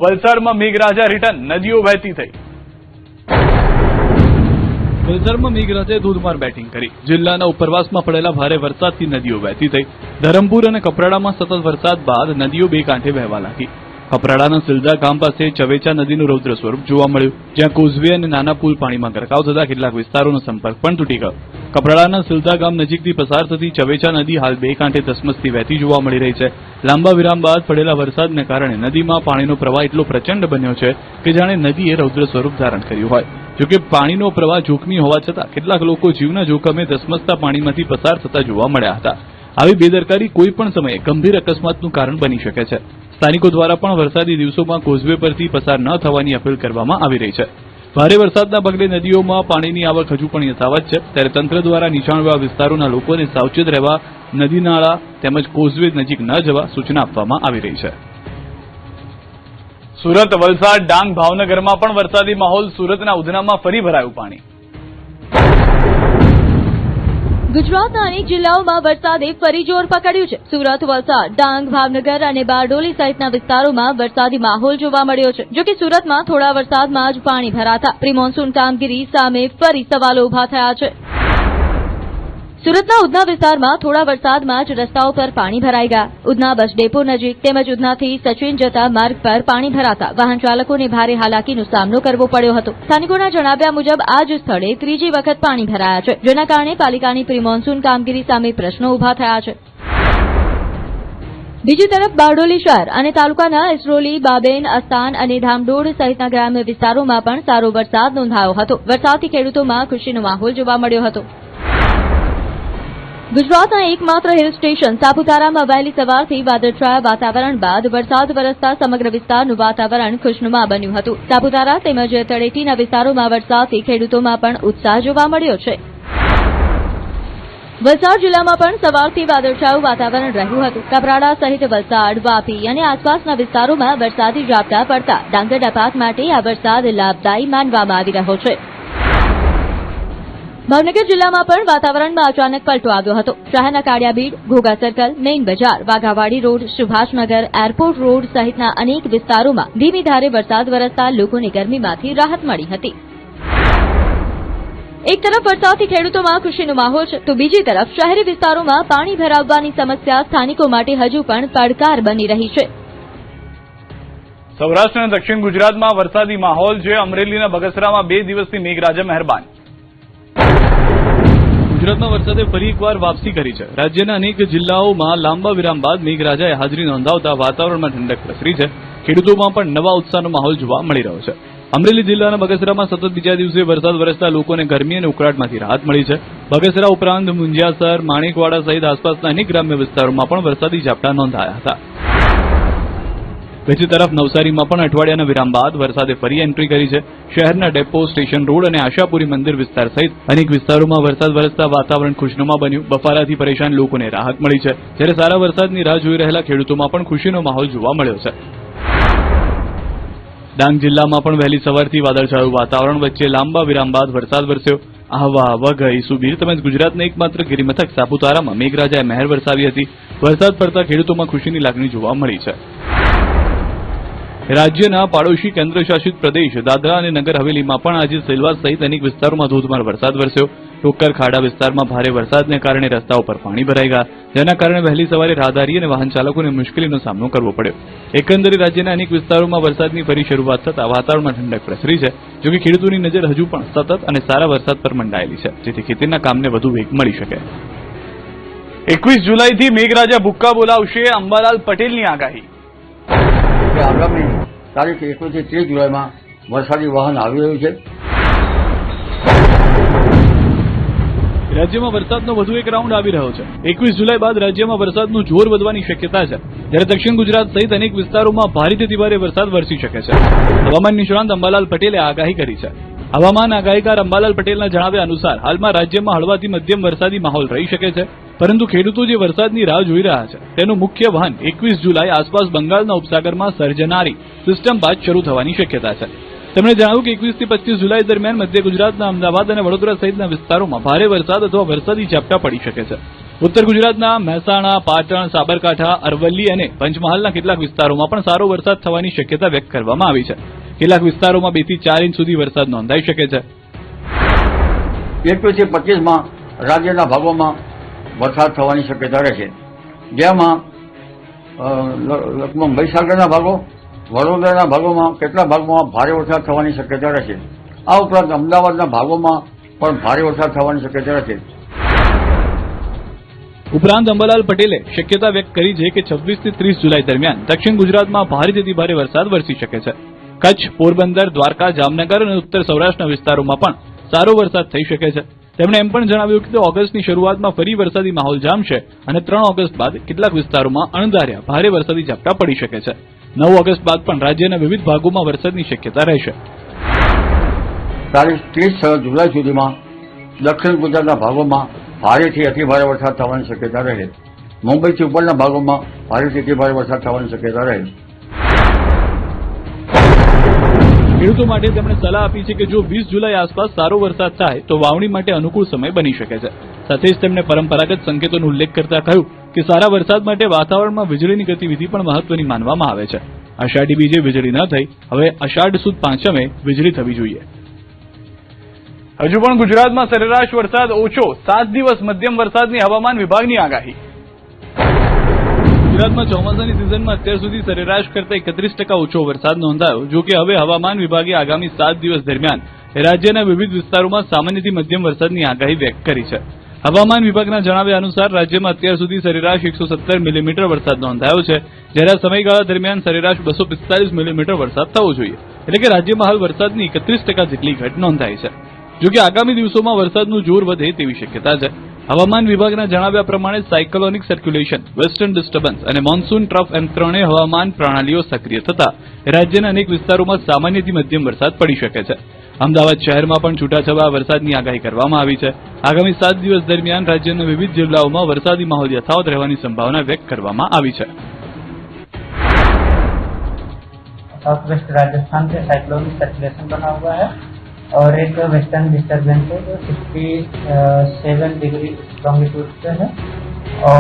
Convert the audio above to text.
વલસાડમાં મેઘરાજા રિટર્ન, નદીઓ વહેતી થઈ. વલસાડમાં મેઘરાજાએ ધોધમાર બેટિંગ કરી. જિલ્લાના ઉપરવાસમાં પડેલા ભારે વરસાદથી નદીઓ વહેતી થઈ. ધરમપુર અને કપરાડામાં સતત વરસાદ બાદ નદીઓ બે કાંઠે વહેવા લાગી. કપરાડાના સિલદા ગામ પાસે ચવેચા નદીનું રૌદ્ર સ્વરૂપ જોવા મળ્યું, જ્યાં કોઝવે અને નાના પુલ પાણીમાં ગરકાવ થતા કેટલાક વિસ્તારોનો સંપર્ક પણ તૂટી ગયો. કપરાડાના સિલદા ગામ નજીકથી પસાર થતી ચવેચા નદી હાલ બે કાંઠે ધસમસતી વહેતી જોવા મળી રહી છે. લાંબા વિરામ બાદ પડેલા વરસાદને કારણે નદીમાં પાણીનો પ્રવાહ એટલો પ્રચંડ બન્યો છે કે જાણે નદીએ રૌદ્ર સ્વરૂપ ધારણ કર્યું હોય. જોકે પાણીનો પ્રવાહ જોખમી હોવા છતાં કેટલાક લોકો જીવના જોખમે ધસમસતા પાણીમાંથી પસાર થતા જોવા મળ્યા હતા. આવી બેદરકારી કોઈ પણ સમયે ગંભીર અકસ્માતનું કારણ બની શકે છે. સ્થાનિકો દ્વારા પણ વરસાદી દિવસોમાં કોઝવે પરથી પસાર ન થવાની અપીલ કરવામાં આવી રહી છે. ભારે વરસાદના પગલે નદીઓમાં પાણીની આવક હજુ પણ યથાવત છે, ત્યારે તંત્ર દ્વારા નીચાણવાળા વિસ્તારોના લોકોને સાવચેત રહેવા, નદી નાળા તેમજ કોઝવે નજીક ન જવા સૂચના આપવામાં આવી રહી છે. સુરત, વલસાડ, ડાંગ, ભાવનગરમાં પણ વરસાદી માહોલ. સુરતના ઉધનામાં ફરી ભરાયું પાણી. ગુજરાતના અનેક જિલ્લાઓમાં વરસાદે ફરી જોર પકડ્યું છે. સુરત, વલસાડ, ડાંગ, ભાવનગર અને બારડોલી સહિતના વિસ્તારોમાં વરસાદી માહોલ જોવા મળ્યો છે. જોકે સુરતમાં થોડા વરસાદમાં જ પાણી ભરાતા પ્રી મોન્સૂન કામગીરી સામે ફરી સવાલો ઉભા થયા છે. સુરતના ઉધના વિસ્તારમાં થોડા વરસાદમાં જ રસ્તાઓ પર પાણી ભરાઈ ગયા. ઉધના બસ ડેપો નજીક તેમજ ઉધનાથી સચિન જતા માર્ગ પર પાણી ભરાતા વાહન ચાલકોને ભારે હાલાકીનો સામનો કરવો પડ્યો હતો. સ્થાનિકોના જણાવ્યા મુજબ આ જ સ્થળે ત્રીજી વખત પાણી ભરાયા છે, જેના કારણે પાલિકાની પ્રી મોન્સૂન કામગીરી સામે પ્રશ્નો ઉભા થયા છે. બીજી તરફ બારડોલી શહેર અને તાલુકાના ઇસરોલી, બાબેન, અસ્તાન અને ધામડોળ સહિતના ગ્રામ્ય વિસ્તારોમાં પણ સારો વરસાદ નોંધાયો હતો. વરસાદથી ખેડૂતોમાં ખુશીનો માહોલ જોવા મળ્યો હતો. ગુજરાતના એકમાત્ર હિલ સ્ટેશન સાપુતારામાં વહેલી સવારથી વાદળછાયા વાતાવરણ બાદ વરસાદ વરસતા સમગ્ર વિસ્તારનું વાતાવરણ ખુશનુમા બન્યું હતું. સાપુતારા તેમજ તળેટીના વિસ્તારોમાં વરસાદથી ખેડૂતોમાં પણ ઉત્સાહ જોવા મળ્યો છે. વલસાડ જિલ્લામાં પણ સવારથી વાદળછાયું વાતાવરણ રહ્યું હતું. કપરાડા સહિત વલસાડ, વાપી અને આસપાસના વિસ્તારોમાં વરસાદી ઝાપટા પડતા ડાંગરના પાક માટે આ વરસાદ લાભદાયી માનવામાં આવી રહ્યો છે. ભાવનગર જિલ્લામાં પણ વાતાવરણમાં અચાનક પલટો આવ્યો હતો. શહેરના કાળિયાબીડ, ઘોઘા સર્કલ, મેઇન બજાર, Waghawadi road, Subhashnagar, airport road સહિતના અનેક વિસ્તારોમાં ધીમી ધારે વરસાદ વરસતા લોકોને ગરમીમાંથી રાહત મળી હતી. એક તરફ વરસાદથી ખેડૂતોમાં ખુશીનો માહોલ છે, તો બીજી તરફ શહેરી વિસ્તારોમાં પાણી ભરાવવાની સમસ્યા સ્થાનિકો માટે હજુ પણ પડકાર બની રહી છે. સૌરાષ્ટ્ર અને દક્ષિણ ગુજરાતમાં વરસાદી માહોલ છે. અમરેલીના બગસરામાં 2 દિવસથી મેઘરાજા મહેરબાન. ગુજરાતમાં વરસાદે ફરી એકવાર વાપસી કરી છે. રાજ્યના અનેક જિલ્લાઓમાં લાંબા વિરામ બાદ મેઘરાજાએ હાજરી નોંધાવતા વાતાવરણમાં ઠંડક પ્રસરી છે. ખેડૂતોમાં પણ નવા ઉત્સાહનો માહોલ જોવા મળી રહ્યો છે. અમરેલી જિલ્લાના બગસરામાં સતત બીજા દિવસે વરસાદ વરસતા લોકોને ગરમી અને ઉકળાટમાંથી રાહત મળી છે. બગસરા ઉપરાંત મુંજિયાસર, માણેકવાડા સહિત આસપાસના અનેક ગ્રામ્ય વિસ્તારોમાં પણ વરસાદી ઝાપટા નોંધાયા હતા. બીજી તરફ નવસારીમાં પણ અઠવાડિયાના વિરામ બાદ વરસાદે ફરી એન્ટ્રી કરી છે. શહેરના ડેપો, સ્ટેશન રોડ અને આશાપુરી મંદિર વિસ્તાર સહિત અનેક વિસ્તારોમાં વરસાદ વરસતા વાતાવરણ ખુશનુમા બન્યું. બફારાથી પરેશાન લોકોને રાહત મળી છે, જ્યારે સારા વરસાદની રાહ જોઈ રહેલા ખેડૂતોમાં પણ ખુશીનો માહોલ જોવા મળ્યો છે. ડાંગ જિલ્લામાં પણ વહેલી સવારથી વાદળછાયું વાતાવરણ વચ્ચે લાંબા વિરામ બાદ વરસાદ વરસ્યો. આહવા, વઘઈ, સુબીર તેમજ ગુજરાતના એકમાત્ર ગિરિમથક સાપુતારામાં મેઘરાજાએ મહેર વરસાવી હતી. વરસાદ પડતા ખેડૂતોમાં ખુશીની લાગણી જોવા મળી છે. રાજ્યના પાડોશી કેન્દ્રશાસિત પ્રદેશ દાદરા અને નગર હવેલીમાં પણ આજે સેલવાસ સહિત અનેક વિસ્તારોમાં ધોધમાર વરસાદ વરસ્યો. ટોક્કર ખાડા વિસ્તારમાં ભારે વરસાદને કારણે રસ્તાઓ પર પાણી ભરાઈ ગયા, જેના કારણે વહેલી સવારે રાહદારી અને વાહન ચાલકોને મુશ્કેલીનો સામનો કરવો પડ્યો. એકંદરે રાજ્યના અનેક વિસ્તારોમાં વરસાદની ફરી શરૂઆત થતા વાતાવરણમાં ઠંડક પ્રસરી છે. જોકે ખેડૂતોની નજર હજુ પણ સતત અને સારા વરસાદ પર મંડાયેલી છે, જેથી ખેતીના કામને વધુ વેગ મળી શકે. 21 જુલાઈથી મેઘરાજા ભૂક્કા બોલાવશે, અંબાલાલ પટેલની આગાહી. આગામી તારીખ 21 થી 30 જુલાઈમાં વરસાદી વાહન આવી રહ્યું છે. રાજ્યમાં વરસાદનો વધુ એક રાઉન્ડ આવી રહ્યો છે. 21 જુલાઈ બાદ રાજ્યમાં વરસાદનું જોર વધવાની શક્યતા છે, જ્યારે દક્ષિણ ગુજરાત સહિત અનેક વિસ્તારોમાં ભારેથી ભારે વરસાદ વરસી શકે છે. હવામાન નિષ્ણાંત અંબાલાલ પટેલે આગાહી કરી છે. હવામાન આગાહીકાર અંબાલાલ પટેલના જણાવ્યા અનુસાર હાલમાં રાજ્યમાં હળવાથી મધ્યમ વરસાદી માહોલ રહી શકે છે, પરંતુ ખેડૂતો જે વરસાદની રાહ જોઈ રહ્યા છે તેનું મુખ્ય વહન 21 જુલાઈ આસપાસ બંગાળના ઉપસાગરમાં સર્જનારી સિસ્ટમ બાદ શરૂ થવાની શક્યતા છે. તેમણે જણાવ્યું કે 21 થી 25 જુલાઈ દરમિયાન મધ્ય ગુજરાતના અમદાવાદ અને વડોદરા સહિતના વિસ્તારોમાં ભારે વરસાદ અથવા વરસાદી ઝાપટા પડી શકે છે. ઉત્તર ગુજરાતના મહેસાણા, પાટણ, સાબરકાંઠા, અરવલ્લી અને પંચમહાલના કેટલાક વિસ્તારોમાં પણ સારો વરસાદ થવાની શક્યતા વ્યક્ત કરવામાં આવી છે. કેટલાક વિસ્તારોમાં 2 થી 4 ઇંચ સુધી વરસાદ નોંધાઈ શકે છે. 21 થી 25 રાજ્યના ભાગોમાં વરસાદ થવાની શક્યતા રહેશે, જેમાં લગભગ મહીસાગરના ભાગો, વડોદરાના ભાગોમાં કેટલાક ભાગોમાં ભારે વરસાદ થવાની શક્યતા રહેશે. આ ઉપરાંત અમદાવાદના ભાગોમાં પણ ભારે વરસાદ થવાની શક્યતા રહેશે. ઉપરાંત અંબાલાલ પટેલે શક્યતા વ્યક્ત કરી છે કે 26 થી 30 જુલાઈ દરમિયાન દક્ષિણ ગુજરાતમાં ભારેથી ભારે વરસાદ વરસી શકે છે. કચ્છ, પોરબંદર, દ્વારકા, જામનગર અને ઉત્તર સૌરાષ્ટ્રના વિસ્તારોમાં પણ સારો વરસાદ થઈ શકે છે. તેમણે એમ પણ જણાવ્યું કે ઓગસ્ટની શરૂઆતમાં ફરી વરસાદી માહોલ જામશે અને 3 ઓગસ્ટ બાદ કેટલાક વિસ્તારોમાં અણધાર્યા ભારે વરસાદી ઝાપટા પડી શકે છે. 9 ઓગસ્ટ બાદ પણ રાજ્યના વિવિધ ભાગોમાં વરસાદની શક્યતા રહેશે. તારીખ 30 જુલાઈ સુધીમાં દક્ષિણ ગુજરાતના ભાગોમાં ભારેથી અતિભારે વરસાદ થવાની શક્યતા રહે. મુંબઈથી ઉપરના ભાગોમાં ભારેથી અતિભારે વરસાદ થવાની શક્યતા રહે. ખેડૂતો માટે તેમણે સલાહ આપી છે કે જો 20 જુલાઈ આસપાસ સારો વરસાદ થાય તો વાવણી માટે અનુકૂળ સમય બની શકે છે. સાથે જ તેમણે પરંપરાગત સંકેતોનો ઉલ્લેખ કરતા કહ્યું કે સારા વરસાદ માટે વાતાવરણમાં વીજળીની ગતિવિધિ પણ મહત્વની માનવામાં આવે છે. અષાઢી બીજે વીજળી ન થઈ, હવે અષાઢ સુદ પાંચમે વીજળી થવી જોઈએ. હજુ પણ ગુજરાતમાં સરેરાશ વરસાદ ઓછો, 7 દિવસ મધ્યમ વરસાદની હવામાન વિભાગની આગાહી. ગુજરાતમાં ચોમાસાની સિઝનમાં અત્યાર સુધી સરેરાશ કરતા 31% ઓછો વરસાદ નોંધાયો. જો કે હવે હવામાન વિભાગે આગામી 7 દિવસ દરમિયાન રાજ્યના વિવિધ વિસ્તારોમાં સામાન્યથી મધ્યમ વરસાદની આગાહી વ્યક્ત કરી છે. હવામાન વિભાગના જણાવ્યા અનુસાર રાજ્યમાં અત્યાર સુધી સરેરાશ 117 મિલીમીટર વરસાદ નોંધાયો છે, જ્યારે આ સમયગાળા દરમિયાન સરેરાશ 245 મિલીમીટર વરસાદ થવો જોઈએ. એટલે કે રાજ્યમાં હાલ વરસાદની 31% જેટલી ઘટ નોંધાઈ છે. જો કે આગામી દિવસોમાં વરસાદનું જોર વધે તેવી શક્યતા છે. હવામાન વિભાગના જણાવ્યા પ્રમાણે સાયક્લોનિક સર્ક્યુલેશન, વેસ્ટર્ન ડિસ્ટર્બન્સ અને મોન્સૂન ટ્રફ એમ ત્રણેય હવામાન પ્રણાલીઓ સક્રિય થતા રાજ્યના અનેક વિસ્તારોમાં સામાન્યથી મધ્યમ વરસાદ પડી શકે છે. અમદાવાદ શહેરમાં પણ છૂટાછવાયા વરસાદની આગાહી કરવામાં આવી છે. આગામી 7 દિવસ દરમિયાન રાજ્યના વિવિધ જિલ્લાઓમાં વરસાદી માહોલ યથાવત રહેવાની સંભાવના વ્યક્ત કરવામાં આવી છે. साउथ वेस्ट राजस्थान से साइक्लोनिक सर्कुलेशन बना हुआ है और एक वेस्टर्न डिस्टर्बेंस है जो 67 डिग्री लॉन्गिट्यूड पे है